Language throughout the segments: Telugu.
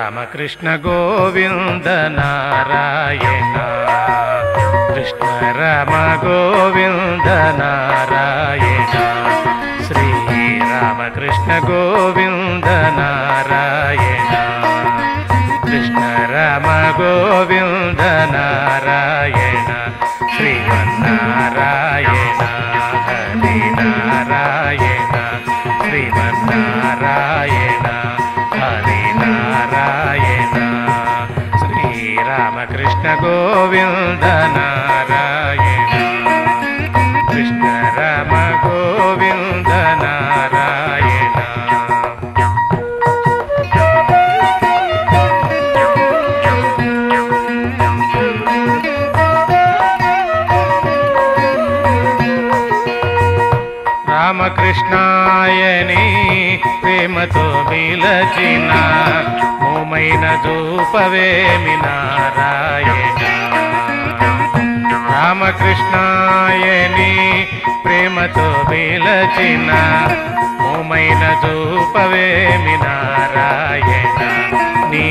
రామకృష్ణ గోవింద నారాయణ కృష్ణ రామ గోవింద నారాయణ శ్రీ రామకృష్ణ గోవింద నారాయణ కృష్ణ రామ గోవింద నారాయణ శ్రీమన్నారాయణ హరి నారాయణ శ్రీమన్నారాయణ హరి నారాయణ శ్రీరామకృష్ణ గోవింద నారాయణ కృష్ణ రామ గోవింద నారాయణ. రామకృష్ణాయని ప్రేమతో పిలచిన మోమైన చూపవేమి నారాయణ. రామకృష్ణాయని ప్రేమతో పిలచిన మోమైన చూపవేమి నారాయణ. నీ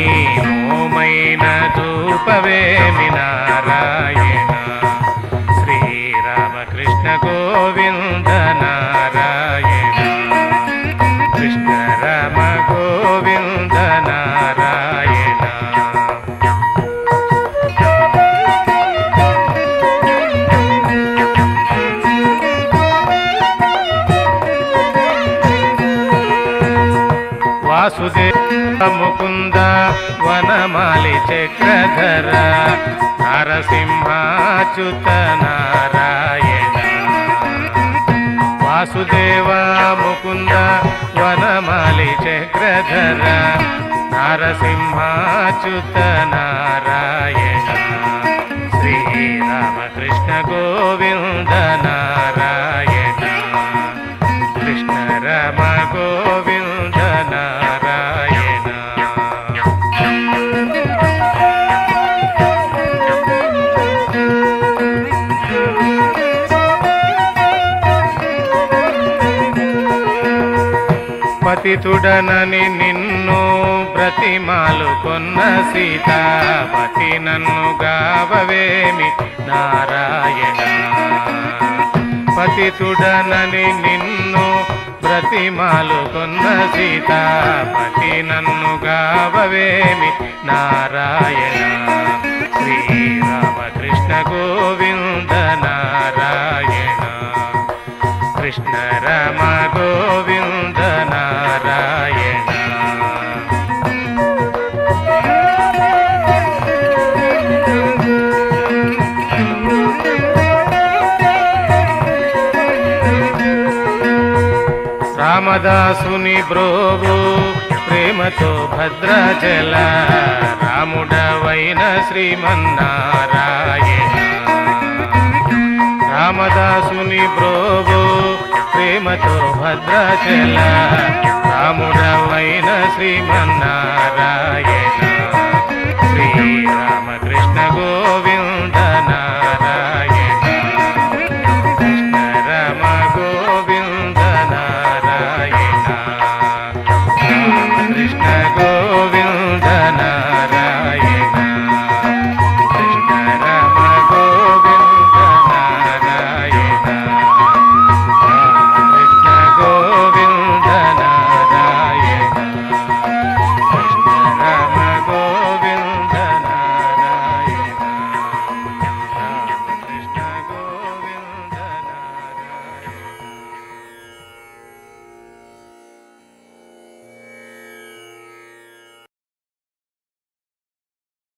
మోమైన చూపవేమి నారాయణ. శ్రీరామకృష్ణ గోవింద నారాయణ కృష్ణ రామ గోవింద నారాయణ. వాసుదేవ ముకుంద వనమాలి చక్రధర నరసింహాచ్యుత నారాయణ. వాసుదేవ ముకుంద వనమాలి చక్రధర నరసింహాచ్యుత నారాయణ. శ్రీరామకృష్ణ గోవింద నారాయణ కృష్ణ రామ గోవింద నారాయణ. పతితుడనని నిన్ను బ్రతిమాలు కొన్న సీతాపతి నన్ను గావవేమి నారాయణ. పతితుడనని నిన్ను బ్రతిమాలు కొన్న సీతాపతి నన్ను గావవేమి నారాయణ. శ్రీరామకృష్ణ గోవింద నారాయణ కృష్ణ రామ గోవింద నారాయణ. రామదాసుని బ్రోవు ప్రేమతో భద్రాచల రాముడవైన శ్రీమన్నారాయణ. రామదాసుని బ్రోవు ప్రేమతో భద్రాచల రాముడవైన శ్రీమన్నారాయణ.